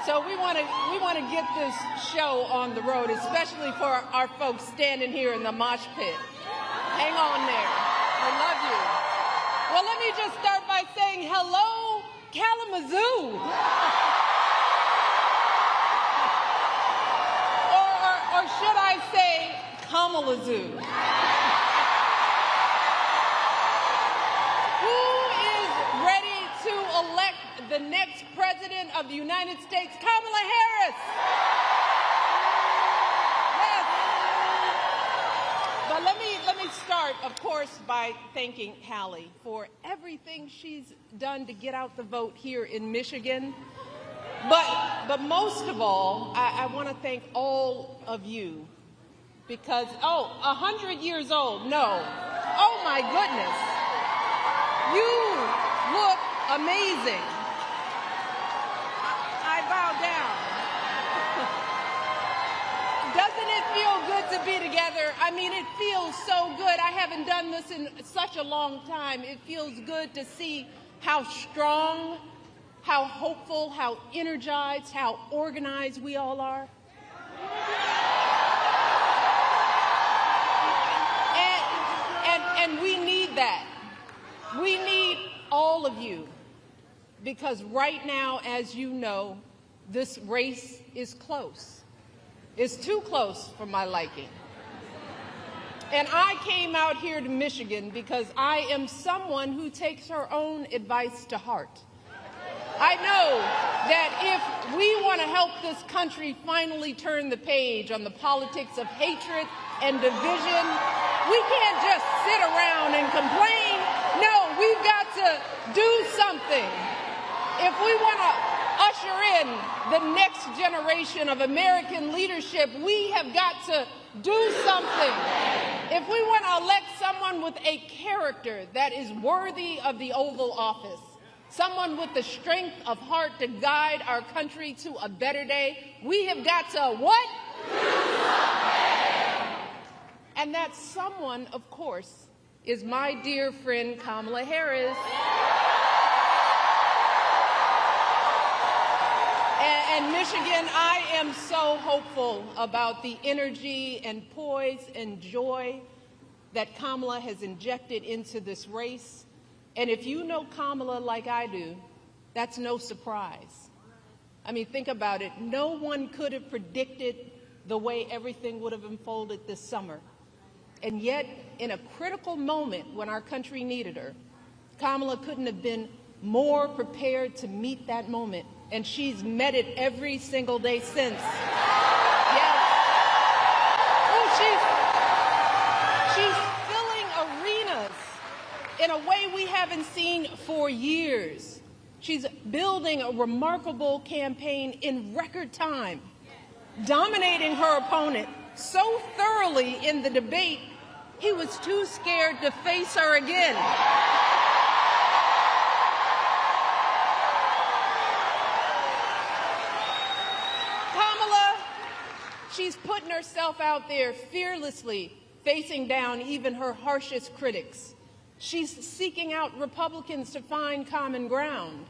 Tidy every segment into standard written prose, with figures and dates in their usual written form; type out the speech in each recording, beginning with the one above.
So we want to get this show on the road, especially for our folks standing here in the mosh pit. Hang on there. I love you. Well, let me just start by saying hello, Kalamazoo. or should I say Kamalazoo? Who is ready to elect the next president of the United States, Kamala Harris? Yes. But let me start, of course, by thanking Hallie for everything she's done to get out the vote here in Michigan. But most of all, I want to thank all of you because, 100 years old, no. Oh, my goodness. You look amazing. I bow down. Doesn't it feel good to be together? I mean, it feels so good. I haven't done this in such a long time. It feels good to see how strong, how hopeful, how energized, how organized we all are. And we need that. We need all of you because right now, as you know, this race is close. It's too close for my liking. And I came out here to Michigan because I am someone who takes her own advice to heart. I know that if we want to help this country finally turn the page on the politics of hatred and division, we can't just sit around and complain. No, we've got to do something. If we want to usher in the next generation of American leadership, we have got to do something. If we want to elect someone with a character that is worthy of the Oval Office, someone with the strength of heart to guide our country to a better day, we have got to what? And that someone, of course, is my dear friend Kamala Harris. And Michigan, I am so hopeful about the energy and poise and joy that Kamala has injected into this race. And if you know Kamala like I do, that's no surprise. I mean, think about it. No one could have predicted the way everything would have unfolded this summer. And yet, in a critical moment when our country needed her, Kamala couldn't have been more prepared to meet that moment. And she's met it every single day since. Yes. Oh, she's filling arenas in a way we haven't seen for years. She's building a remarkable campaign in record time, dominating her opponent so thoroughly in the debate, he was too scared to face her again. Kamala, she's putting herself out there fearlessly, facing down even her harshest critics. She's seeking out Republicans to find common ground.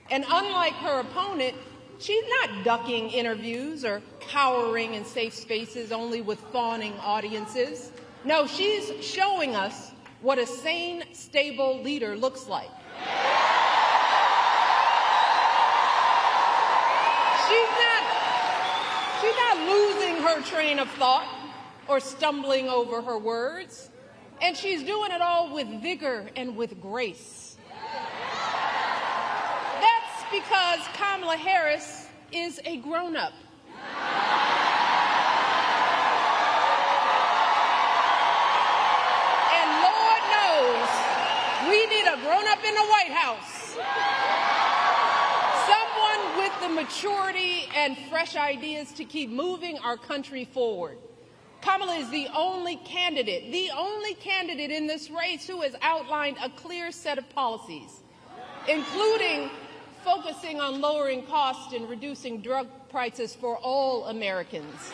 And unlike her opponent, she's not ducking interviews or cowering in safe spaces only with fawning audiences. No, she's showing us what a sane, stable leader looks like. She's not losing her train of thought or stumbling over her words. And she's doing it all with vigor and with grace. That's because Kamala Harris is a grown-up. And Lord knows we need a grown-up in the White House. Someone with the maturity and fresh ideas to keep moving our country forward. Kamala is the only candidate in this race who has outlined a clear set of policies, including focusing on lowering costs and reducing drug prices for all Americans,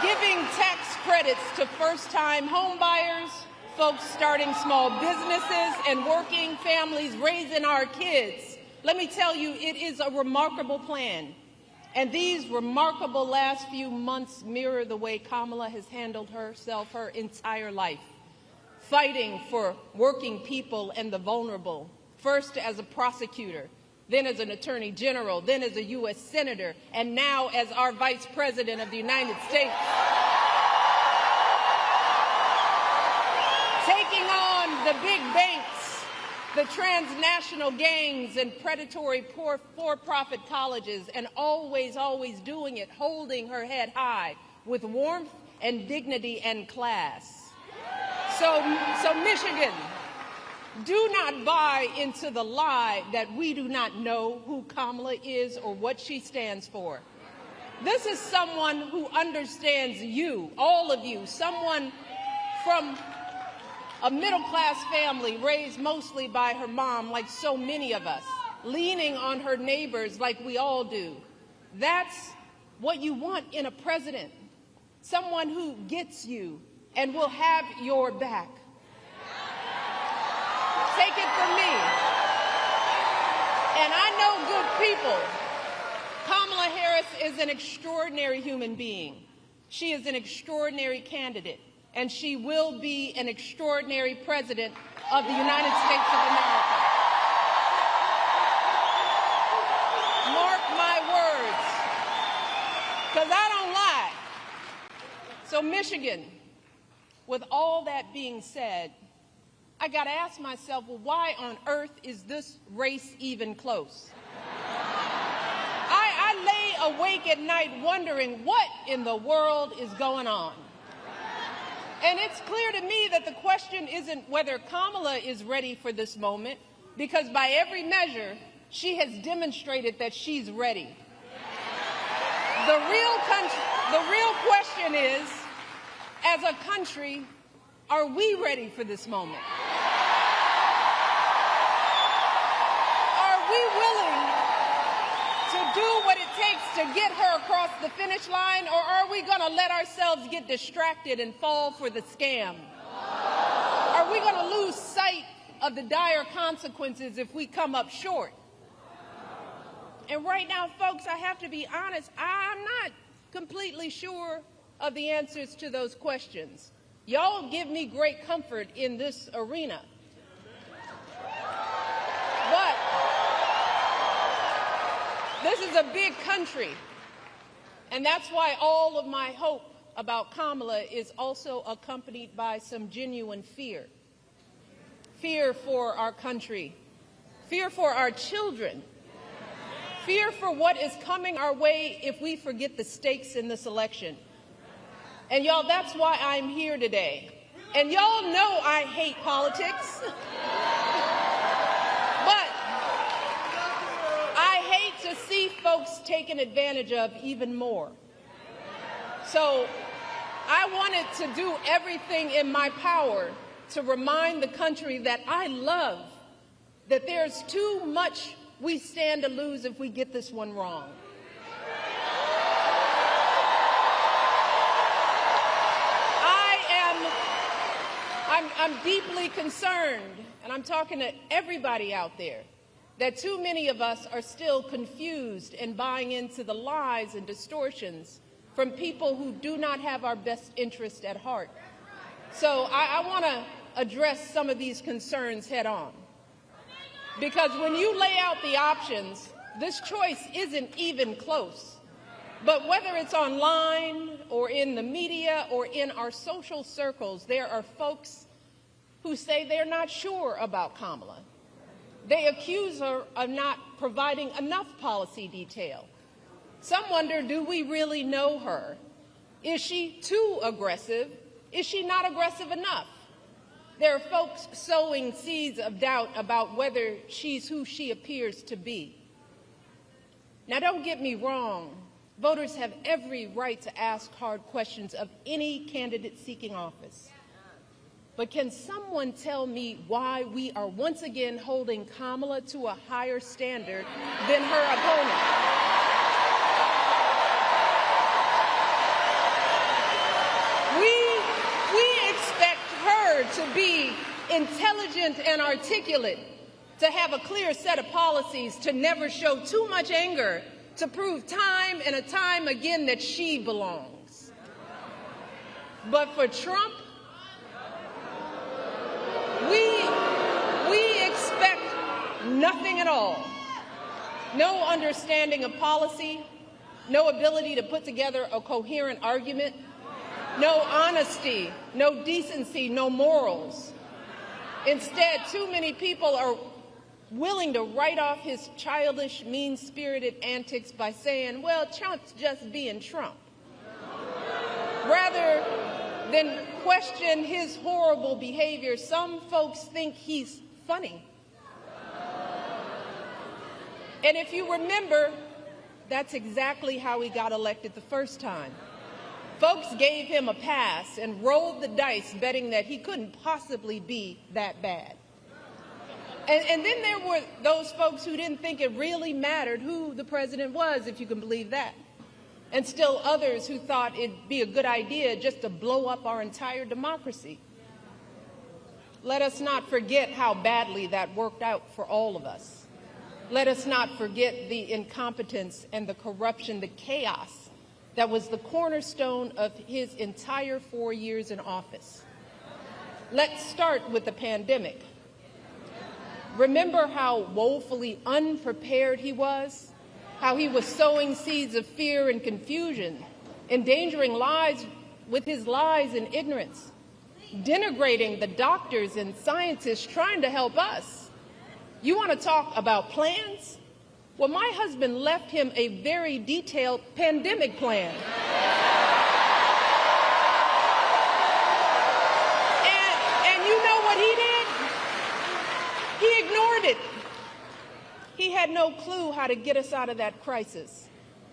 giving tax credits to first-time home buyers, folks starting small businesses, and working families raising our kids, let me tell you, it is a remarkable plan. And these remarkable last few months mirror the way Kamala has handled herself her entire life, fighting for working people and the vulnerable, first as a prosecutor, then as an attorney general, then as a U.S. senator, and now as our vice president of the United States. Taking on the big banks, the transnational gangs and predatory for-profit colleges, and always doing it, holding her head high with warmth and dignity and class. So Michigan, do not buy into the lie that we do not know who Kamala is or what she stands for. This is someone who understands you, all of you, someone from a middle-class family raised mostly by her mom, like so many of us, leaning on her neighbors like we all do. That's what you want in a president, someone who gets you and will have your back. Take it from me. And I know good people. Kamala Harris is an extraordinary human being. She is an extraordinary candidate, and she will be an extraordinary president of the United States of America. Mark my words, because I don't lie. So Michigan, with all that being said, I got to ask myself, well, why on earth is this race even close? I lay awake at night wondering what in the world is going on. And it's clear to me that the question isn't whether Kamala is ready for this moment, because by every measure, she has demonstrated that she's ready. The real question is, as a country, are we ready for this moment? Are we willing to do what it takes to get her across the finish line, or are we going to let ourselves get distracted and fall for the scam? Are we going to lose sight of the dire consequences if we come up short? And right now, folks, I have to be honest, I'm not completely sure of the answers to those questions. Y'all give me great comfort in this arena. But this is a big country, and that's why all of my hope about Kamala is also accompanied by some genuine fear. Fear for our country, fear for our children, fear for what is coming our way if we forget the stakes in this election. And y'all, that's why I'm here today. And y'all know I hate politics. But I hate to see folks taken advantage of even more. So I wanted to do everything in my power to remind the country that I love, that there's too much we stand to lose if we get this one wrong. I'm deeply concerned, and I'm talking to everybody out there, that too many of us are still confused and buying into the lies and distortions from people who do not have our best interest at heart. So I want to address some of these concerns head on. Because when you lay out the options, this choice isn't even close. But whether it's online or in the media or in our social circles, there are folks who say they're not sure about Kamala. They accuse her of not providing enough policy detail. Some wonder, do we really know her? Is she too aggressive? Is she not aggressive enough? There are folks sowing seeds of doubt about whether she's who she appears to be. Now, don't get me wrong. Voters have every right to ask hard questions of any candidate seeking office. But can someone tell me why we are once again holding Kamala to a higher standard than her opponent? We expect her to be intelligent and articulate, to have a clear set of policies, to never show too much anger, to prove time and a time again that she belongs. But for Trump, we expect nothing at all. No understanding of policy, no ability to put together a coherent argument, no honesty, no decency, no morals. Instead, too many people are willing to write off his childish, mean-spirited antics by saying, well, Trump's just being Trump, rather than question his horrible behavior. Some folks think he's funny. And if you remember, that's exactly how he got elected the first time. Folks gave him a pass and rolled the dice, betting that he couldn't possibly be that bad. And then there were those folks who didn't think it really mattered who the president was, if you can believe that. And still others who thought it'd be a good idea just to blow up our entire democracy. Let us not forget how badly that worked out for all of us. Let us not forget the incompetence and the corruption, the chaos that was the cornerstone of his entire 4 years in office. Let's start with the pandemic. Remember how woefully unprepared he was, how he was sowing seeds of fear and confusion, endangering lives with his lies and ignorance, denigrating the doctors and scientists trying to help us. You want to talk about plans? Well, my husband left him a very detailed pandemic plan. And you know what he did? He ignored it. He had no clue how to get us out of that crisis.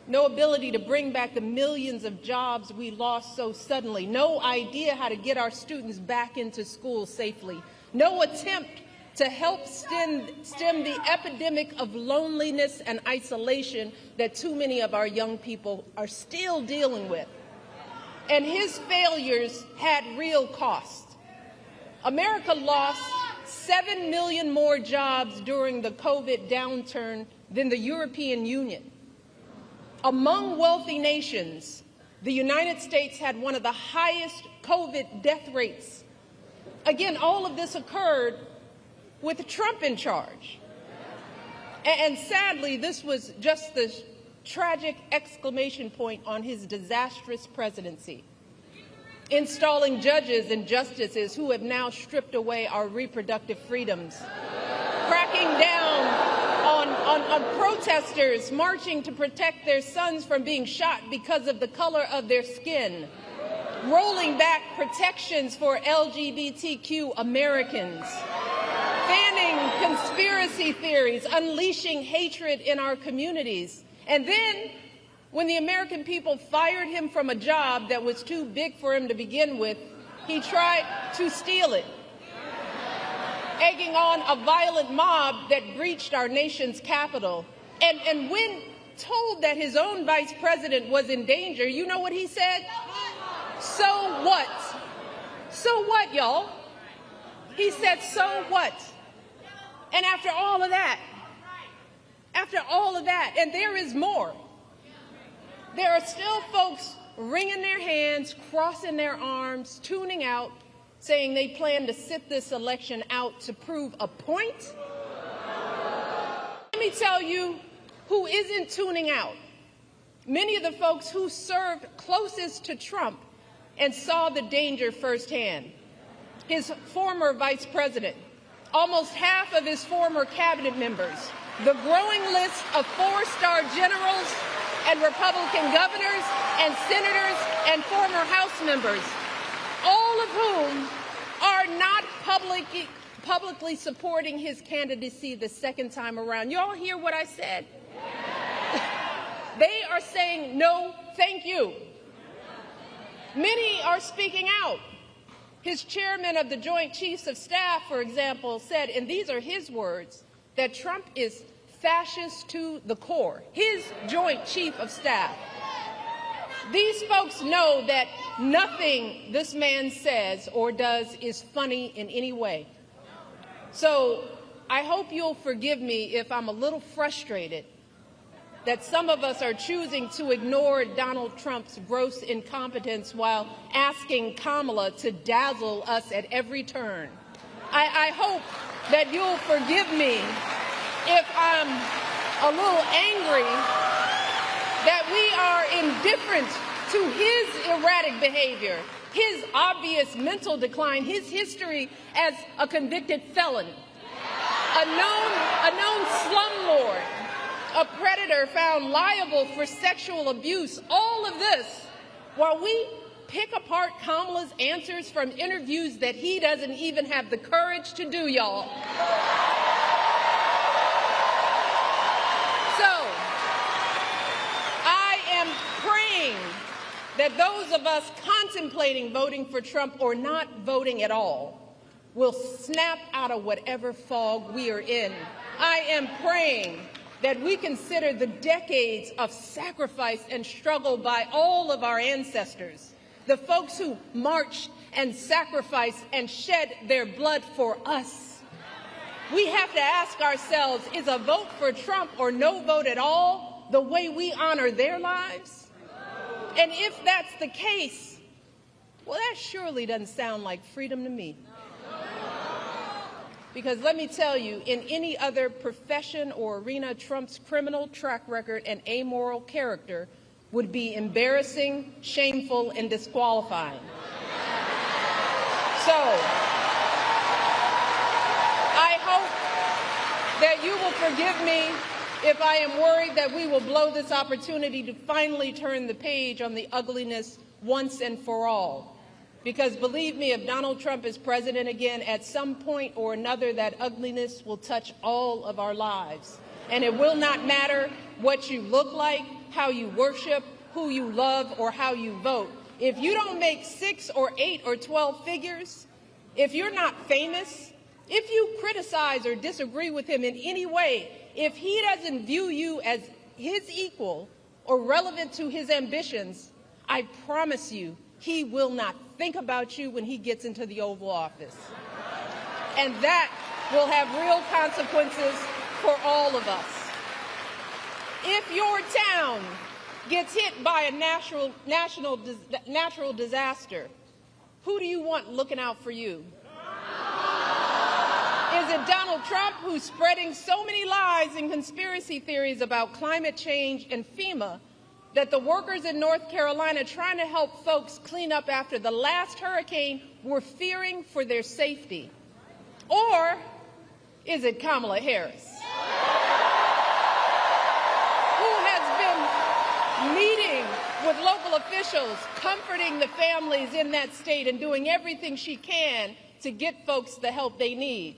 No ability to bring back the millions of jobs we lost so suddenly. No idea how to get our students back into school safely. No attempt to help stem the epidemic of loneliness and isolation that too many of our young people are still dealing with. And his failures had real costs. America lost 7 million more jobs during the COVID downturn than the European Union. Among wealthy nations, the United States had one of the highest COVID death rates. Again, all of this occurred with Trump in charge. And sadly, this was just the tragic exclamation point on his disastrous presidency. Installing judges and justices who have now stripped away our reproductive freedoms. Cracking down on protesters marching to protect their sons from being shot because of the color of their skin. Rolling back protections for LGBTQ Americans. Fanning conspiracy theories, unleashing hatred in our communities. And then, when the American people fired him from a job that was too big for him to begin with, he tried to steal it, egging on a violent mob that breached our nation's capital. And when told that his own vice president was in danger, you know what he said? So what? So what, y'all? He said, so what? And after all of that, and there is more, there are still folks wringing their hands, crossing their arms, tuning out, saying they plan to sit this election out to prove a point. Let me tell you who isn't tuning out. Many of the folks who served closest to Trump and saw the danger firsthand. His former vice president, almost half of his former cabinet members, the growing list of four-star generals and Republican governors and senators and former House members, all of whom are not publicly supporting his candidacy the second time around. You all hear what I said? They are saying no, thank you. Many are speaking out. His chairman of the Joint Chiefs of Staff, for example, said, and these are his words, that Trump is fascist to the core. His Joint Chief of Staff. These folks know that nothing this man says or does is funny in any way. So I hope you'll forgive me if I'm a little frustrated that some of us are choosing to ignore Donald Trump's gross incompetence while asking Kamala to dazzle us at every turn. I hope that you'll forgive me if I'm a little angry that we are indifferent to his erratic behavior, his obvious mental decline, his history as a convicted felon, a known slumlord, a predator found liable for sexual abuse, all of this while we pick apart Kamala's answers from interviews that he doesn't even have the courage to do, y'all. So, I am praying that those of us contemplating voting for Trump or not voting at all will snap out of whatever fog we are in. I am praying that we consider the decades of sacrifice and struggle by all of our ancestors, the folks who marched and sacrificed and shed their blood for us. We have to ask ourselves, is a vote for Trump or no vote at all the way we honor their lives? And if that's the case, well, that surely doesn't sound like freedom to me. Because let me tell you, in any other profession or arena, Trump's criminal track record and amoral character would be embarrassing, shameful, and disqualifying. So, I hope that you will forgive me if I am worried that we will blow this opportunity to finally turn the page on the ugliness once and for all. Because believe me, if Donald Trump is president again, at some point or another, that ugliness will touch all of our lives. And it will not matter what you look like, how you worship, who you love, or how you vote. If you don't make 6 or 8 or 12 figures, if you're not famous, if you criticize or disagree with him in any way, if he doesn't view you as his equal or relevant to his ambitions, I promise you, he will not think about you when he gets into the Oval Office. And that will have real consequences for all of us. If your town gets hit by a natural disaster, who do you want looking out for you? Is it Donald Trump, who's spreading so many lies and conspiracy theories about climate change and FEMA that the workers in North Carolina trying to help folks clean up after the last hurricane were fearing for their safety? Or is it Kamala Harris, who has been meeting with local officials, comforting the families in that state and doing everything she can to get folks the help they need?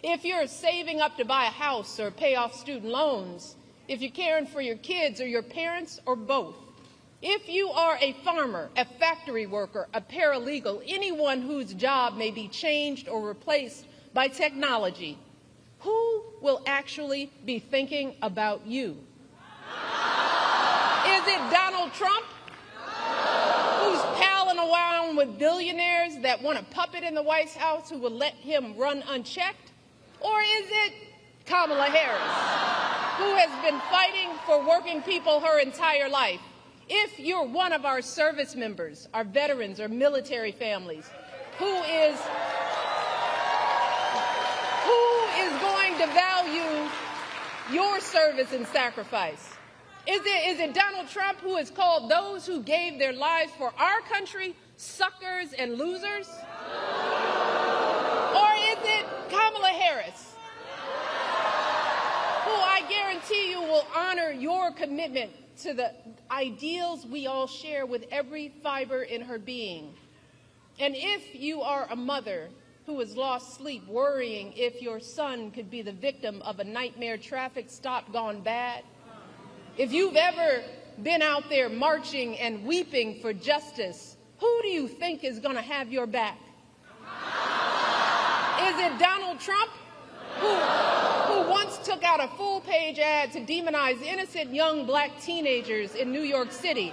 If you're saving up to buy a house or pay off student loans, if you're caring for your kids or your parents or both, if you are a farmer, a factory worker, a paralegal, anyone whose job may be changed or replaced by technology, who will actually be thinking about you? Is it Donald Trump, who's palling around with billionaires that want a puppet in the White House who will let him run unchecked? Or is it Kamala Harris, who has been fighting for working people her entire life? If you're one of our service members, our veterans, or military families, who is going to value your service and sacrifice? Is it Donald Trump, who has called those who gave their lives for our country suckers and losers? Or is it Kamala Harris, who I guarantee you will honor your commitment to the ideals we all share with every fiber in her being? And if you are a mother who has lost sleep worrying if your son could be the victim of a nightmare traffic stop gone bad, if you've ever been out there marching and weeping for justice, who do you think is going to have your back? Is it Donald Trump, who once took out a full-page ad to demonize innocent young black teenagers in New York City,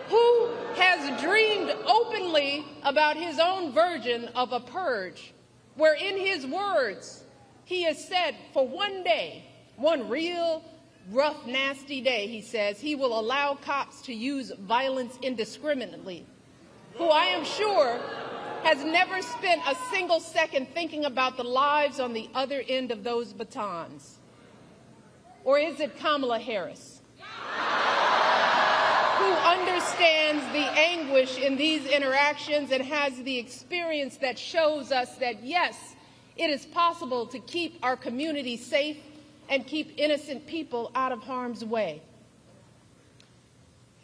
who has dreamed openly about his own version of a purge, where in his words, He has said for one day, one real rough, nasty day, he says, he will allow cops to use violence indiscriminately, who I am sure has never spent a single second thinking about the lives on the other end of those batons. Or is it Kamala Harris, who understands the anguish in these interactions and has the experience that shows us that, yes, it is possible to keep our community safe and keep innocent people out of harm's way?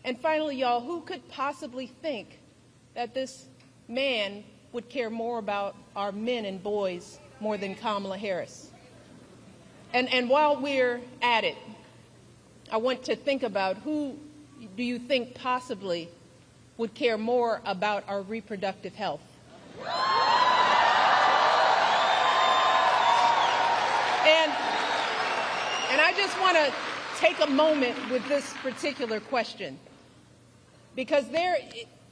And finally, y'all, who could possibly think that this man would care more about our men and boys more than Kamala Harris? And while we're at it, I want to think about who do you think possibly would care more about our reproductive health? And I just want to take a moment with this particular question, because there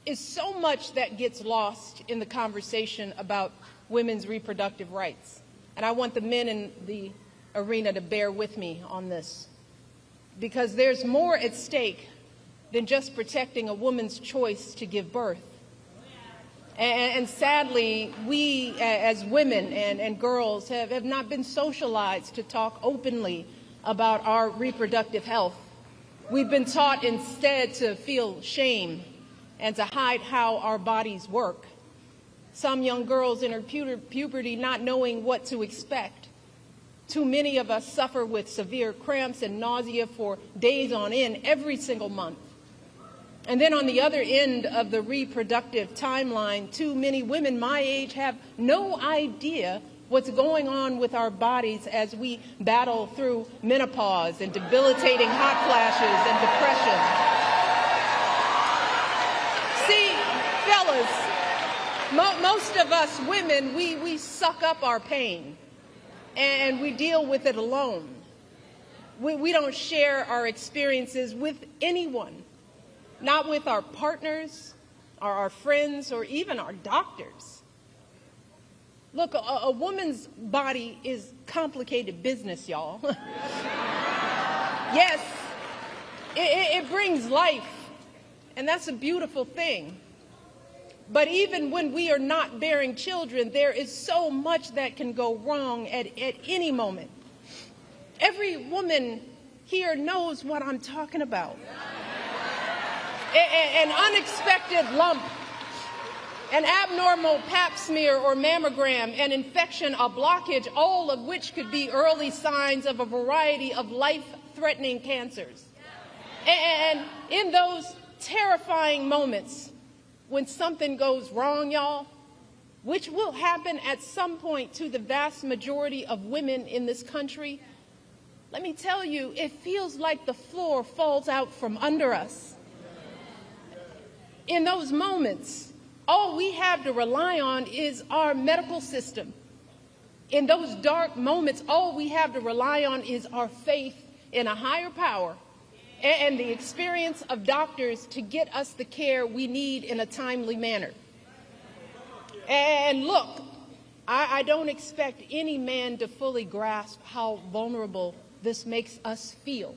is so much that gets lost in the conversation about women's reproductive rights. And I want the men in the arena to bear with me on this, because there's more at stake than just protecting a woman's choice to give birth. And sadly, we as women and girls have not been socialized to talk openly about our reproductive health. We've been taught instead to feel shame and to hide how our bodies work. Some young girls enter puberty not knowing what to expect. Too many of us suffer with severe cramps and nausea for days on end every single month. And then on the other end of the reproductive timeline, too many women my age have no idea what's going on with our bodies as we battle through menopause and debilitating hot flashes and depression. See, fellas, most of us women, we suck up our pain and we deal with it alone. We don't share our experiences with anyone, not with our partners, or our friends, or even our doctors. Look, a woman's body is complicated business, y'all. Yes, it brings life, and that's a beautiful thing. But even when we are not bearing children, there is so much that can go wrong at any moment. Every woman here knows what I'm talking about. An unexpected lump, an abnormal pap smear or mammogram, an infection, a blockage, all of which could be early signs of a variety of life-threatening cancers. And in those terrifying moments when something goes wrong, y'all, which will happen at some point to the vast majority of women in this country, let me tell you, it feels like the floor falls out from under us. In those moments, all we have to rely on is our medical system. In those dark moments, all we have to rely on is our faith in a higher power and the experience of doctors to get us the care we need in a timely manner. And look, I don't expect any man to fully grasp how vulnerable this makes us feel,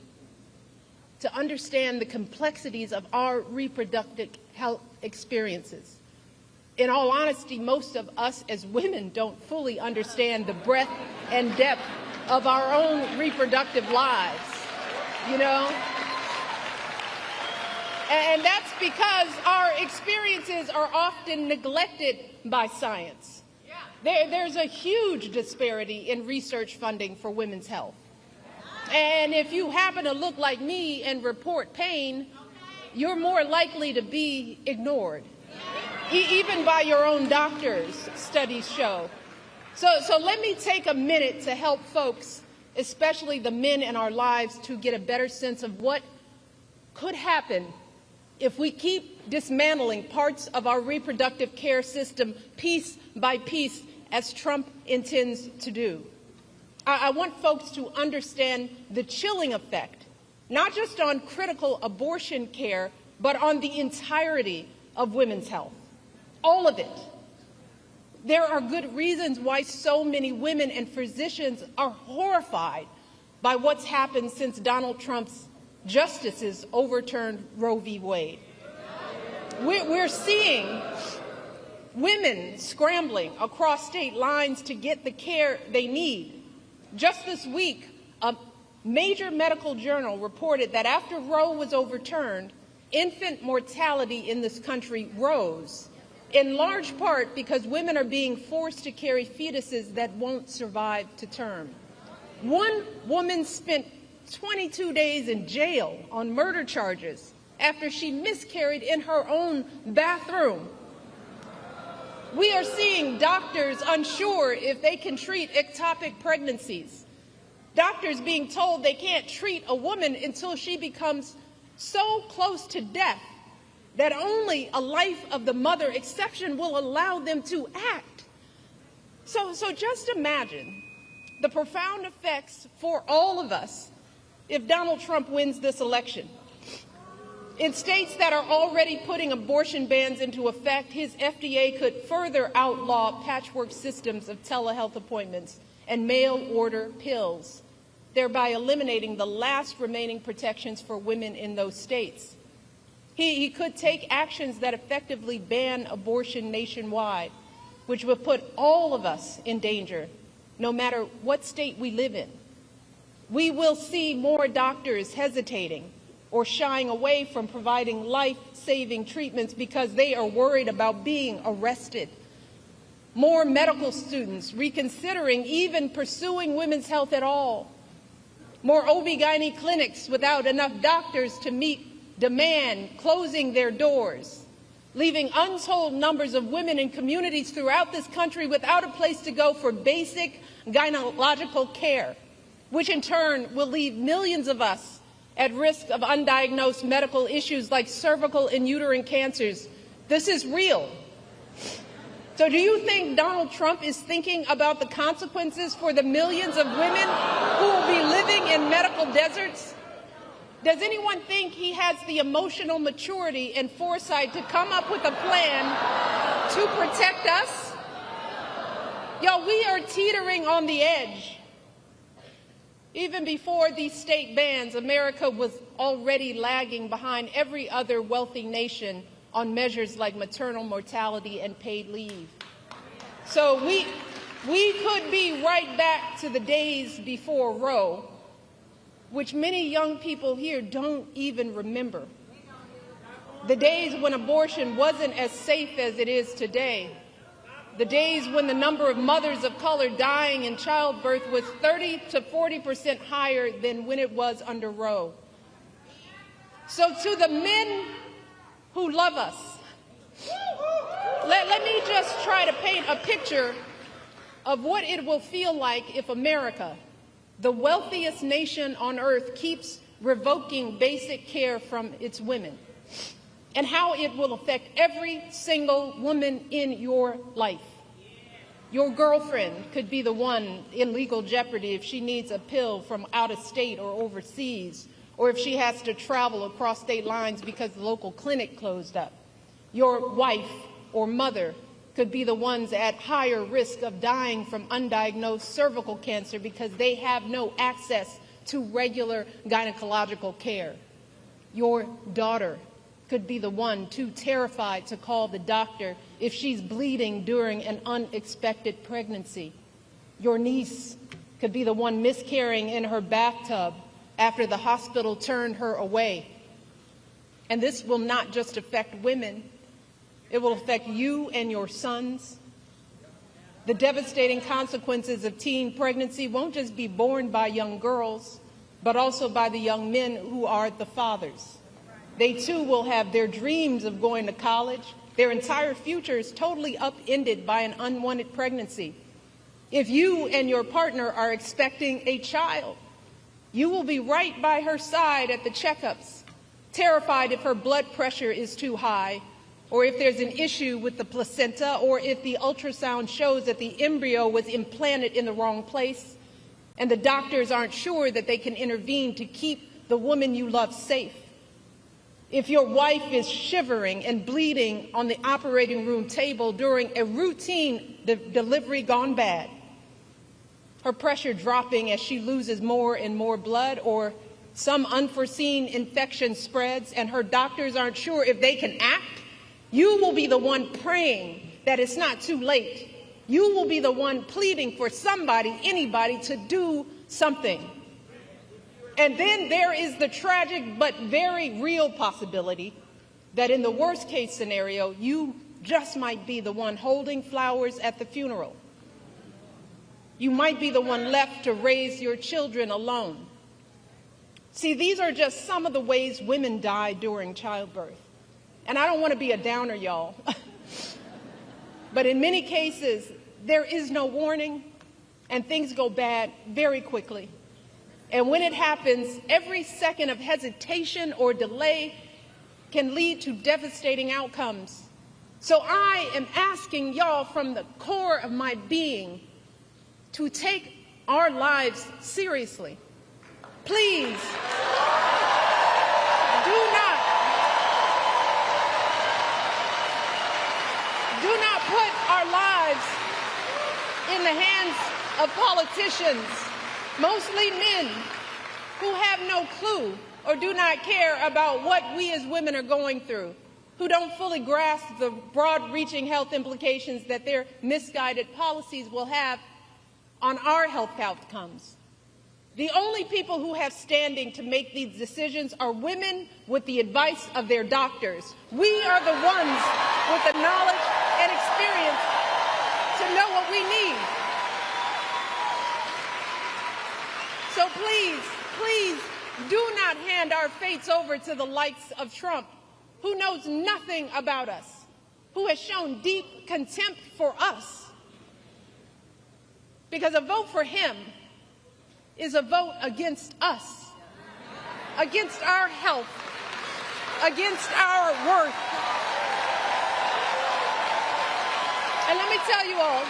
to understand the complexities of our reproductive health experiences. In all honesty, most of us as women don't fully understand the breadth and depth of our own reproductive lives, you know? And that's because our experiences are often neglected by science. There's a huge disparity in research funding for women's health. And if you happen to look like me and report pain, you're more likely to be ignored, even by your own doctors, studies show. So let me take a minute to help folks, especially the men in our lives, to get a better sense of what could happen if we keep dismantling parts of our reproductive care system piece by piece, as Trump intends to do. I want folks to understand the chilling effect, not just on critical abortion care, but on the entirety of women's health, all of it. There are good reasons why so many women and physicians are horrified by what's happened since Donald Trump's justices overturned Roe v. Wade. We're seeing women scrambling across state lines to get the care they need. Just this week, a major medical journal reported that after Roe was overturned, infant mortality in this country rose, in large part because women are being forced to carry fetuses that won't survive to term. One woman spent 22 days in jail on murder charges after she miscarried in her own bathroom. We are seeing doctors unsure if they can treat ectopic pregnancies. Doctors being told they can't treat a woman until she becomes so close to death that only a life of the mother exception will allow them to act. So just imagine the profound effects for all of us if Donald Trump wins this election. In states that are already putting abortion bans into effect, his FDA could further outlaw patchwork systems of telehealth appointments and mail-order pills, thereby eliminating the last remaining protections for women in those states. He could take actions that effectively ban abortion nationwide, which would put all of us in danger, no matter what state we live in. We will see more doctors hesitating or shying away from providing life-saving treatments because they are worried about being arrested. More medical students reconsidering even pursuing women's health at all. More OB/GYN clinics without enough doctors to meet demand closing their doors, leaving untold numbers of women in communities throughout this country without a place to go for basic gynecological care, which in turn will leave millions of us at risk of undiagnosed medical issues like cervical and uterine cancers. This is real. So do you think Donald Trump is thinking about the consequences for the millions of women who will be living in medical deserts? Does anyone think he has the emotional maturity and foresight to come up with a plan to protect us? Y'all, we are teetering on the edge. Even before these state bans, America was already lagging behind every other wealthy nation on measures like maternal mortality and paid leave. So we could be right back to the days before Roe, which many young people here don't even remember. The days when abortion wasn't as safe as it is today. The days when the number of mothers of color dying in childbirth was 30 to 40% higher than when it was under Roe. So to the men who love us, let me just try to paint a picture of what it will feel like if America, the wealthiest nation on earth, keeps revoking basic care from its women, and how it will affect every single woman in your life. Your girlfriend could be the one in legal jeopardy if she needs a pill from out of state or overseas, or if she has to travel across state lines because the local clinic closed up. Your wife or mother could be the ones at higher risk of dying from undiagnosed cervical cancer because they have no access to regular gynecological care. Your daughter could be the one too terrified to call the doctor if she's bleeding during an unexpected pregnancy. Your niece could be the one miscarrying in her bathtub after the hospital turned her away. And this will not just affect women, it will affect you and your sons. The devastating consequences of teen pregnancy won't just be borne by young girls, but also by the young men who are the fathers. They too will have their dreams of going to college. Their entire future is totally upended by an unwanted pregnancy. If you and your partner are expecting a child, you will be right by her side at the checkups, terrified if her blood pressure is too high, or if there's an issue with the placenta, or if the ultrasound shows that the embryo was implanted in the wrong place, and the doctors aren't sure that they can intervene to keep the woman you love safe. If your wife is shivering and bleeding on the operating room table during a routine delivery gone bad, her pressure dropping as she loses more and more blood, or some unforeseen infection spreads and her doctors aren't sure if they can act, you will be the one praying that it's not too late. You will be the one pleading for somebody, anybody, to do something. And then there is the tragic but very real possibility that in the worst case scenario, you just might be the one holding flowers at the funeral. You might be the one left to raise your children alone. See, these are just some of the ways women die during childbirth. And I don't want to be a downer, y'all. But in many cases, there is no warning, and things go bad very quickly. And when it happens, every second of hesitation or delay can lead to devastating outcomes. So I am asking y'all from the core of my being to take our lives seriously. Please, do not put our lives in the hands of politicians, mostly men, who have no clue or do not care about what we as women are going through, who don't fully grasp the broad-reaching health implications that their misguided policies will have on our health outcomes. The only people who have standing to make these decisions are women with the advice of their doctors. We are the ones with the knowledge and experience to know what we need. So please, please do not hand our fates over to the likes of Trump, who knows nothing about us, who has shown deep contempt for us. Because a vote for him is a vote against us, against our health, against our worth. And let me tell you all,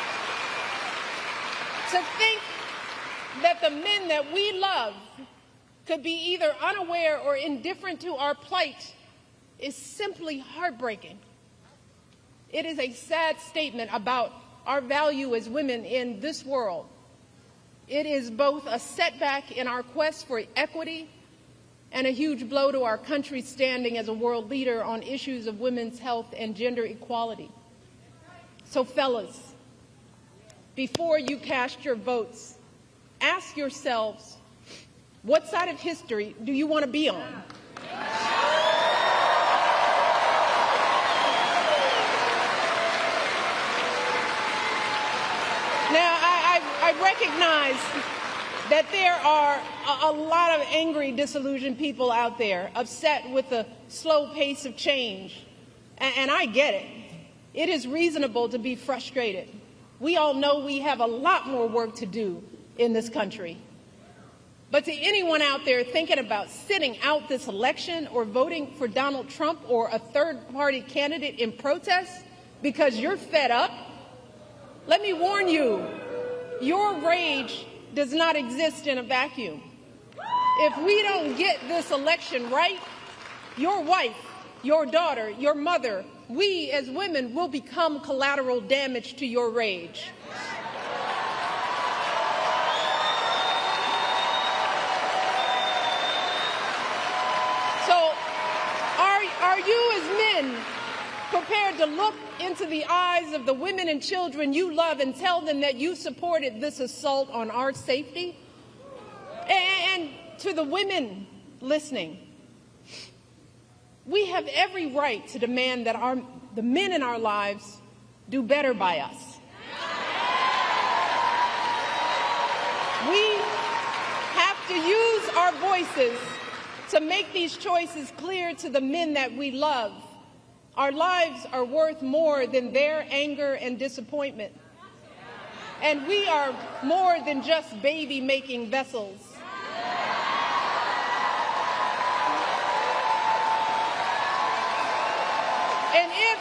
to think that the men that we love could be either unaware or indifferent to our plight is simply heartbreaking. It is a sad statement about our value as women in this world. It is both a setback in our quest for equity and a huge blow to our country's standing as a world leader on issues of women's health and gender equality. So fellas, before you cast your votes, ask yourselves, what side of history do you want to be on? Now, I recognize that there are a lot of angry, disillusioned people out there, upset with the slow pace of change. And I get it. It is reasonable to be frustrated. We all know we have a lot more work to do in this country. But to anyone out there thinking about sitting out this election or voting for Donald Trump or a third-party candidate in protest because you're fed up, let me warn you, your rage does not exist in a vacuum. If we don't get this election right, your wife, your daughter, your mother, we as women will become collateral damage to your rage. So, are you as men prepared to look into the eyes of the women and children you love and tell them that you supported this assault on our safety? And to the women listening, we have every right to demand that the men in our lives do better by us. We have to use our voices to make these choices clear to the men that we love. Our lives are worth more than their anger and disappointment. And we are more than just baby-making vessels. And if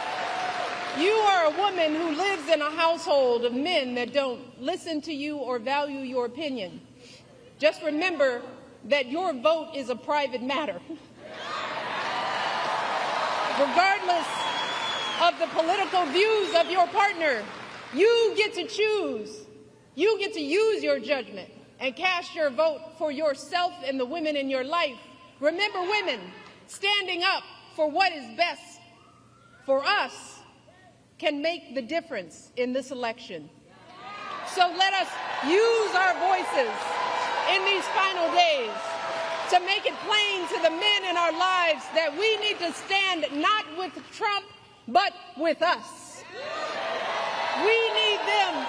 you are a woman who lives in a household of men that don't listen to you or value your opinion, just remember that your vote is a private matter. regardless of the political views of your partner, you get to choose. You get to use your judgment and cast your vote for yourself and the women in your life. Remember, women, standing up for what is best for us can make the difference in this election. So let us use our voices in these final days to make it plain to the men in our lives that we need to stand not with Trump, but with us. We need them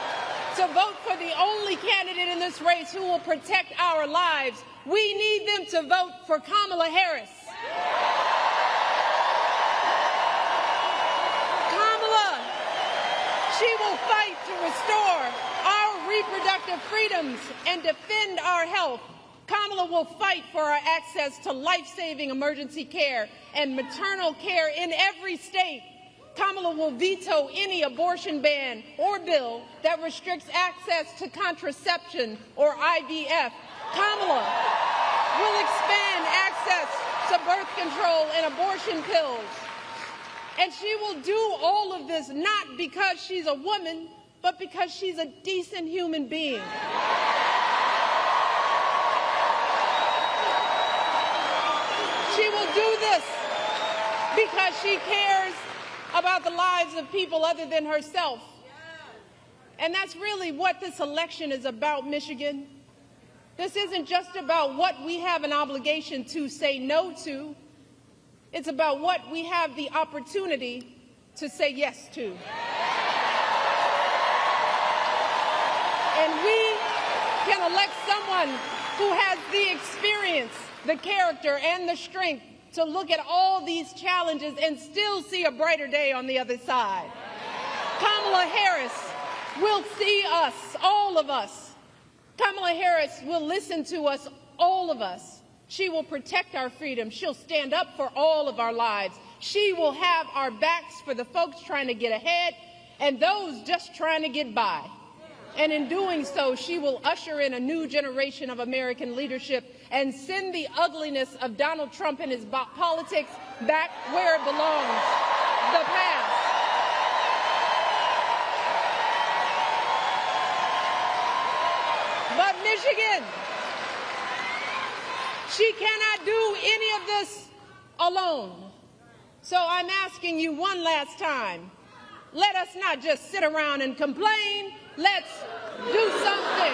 to vote for the only candidate in this race who will protect our lives. We need them to vote for Kamala Harris. Kamala, she will fight to restore our reproductive freedoms and defend our health. Kamala will fight for our access to life-saving emergency care and maternal care in every state. Kamala will veto any abortion ban or bill that restricts access to contraception or IVF. Kamala will expand access to birth control and abortion pills. And she will do all of this not because she's a woman, but because she's a decent human being. She will do this because she cares about the lives of people other than herself. And that's really what this election is about, Michigan. This isn't just about what we have an obligation to say no to. It's about what we have the opportunity to say yes to. And we can elect someone who has the experience, the character, and the strength to look at all these challenges and still see a brighter day on the other side. Kamala Harris will see us, all of us. Kamala Harris will listen to us, all of us. She will protect our freedom. She'll stand up for all of our lives. She will have our backs for the folks trying to get ahead and those just trying to get by. And in doing so, she will usher in a new generation of American leadership and send the ugliness of Donald Trump and his politics back where it belongs, the past. But Michigan, she cannot do any of this alone. So I'm asking you one last time, let us not just sit around and complain. Let's do something.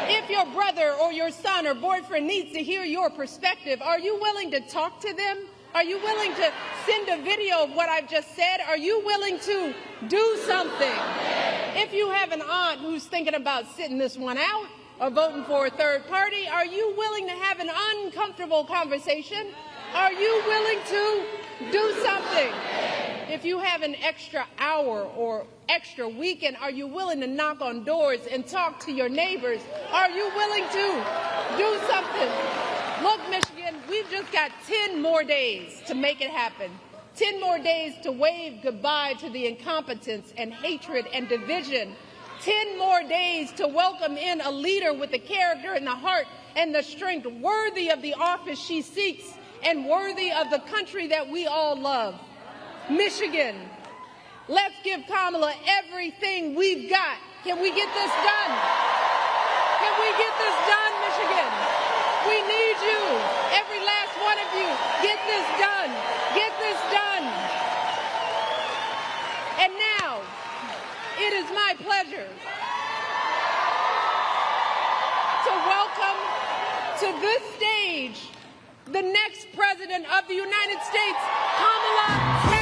If your brother or your son or boyfriend needs to hear your perspective, are you willing to talk to them? Are you willing to send a video of what I've just said? Are you willing to do something? If you have an aunt who's thinking about sitting this one out or voting for a third party, are you willing to have an uncomfortable conversation? Are you willing to do something? If you have an extra hour or extra weekend, are you willing to knock on doors and talk to your neighbors? Are you willing to do something? Look, Michigan, we've just got 10 more days to make it happen. 10 more days to wave goodbye to the incompetence and hatred and division. 10 more days to welcome in a leader with the character and the heart and the strength worthy of the office she seeks and worthy of the country that we all love. Michigan, let's give Kamala everything we've got. Can we get this done? Can we get this done, Michigan? We need you, every last one of you. Get this done. Get this done. And now, it is my pleasure to welcome to this stage the next President of the United States, Kamala Harris.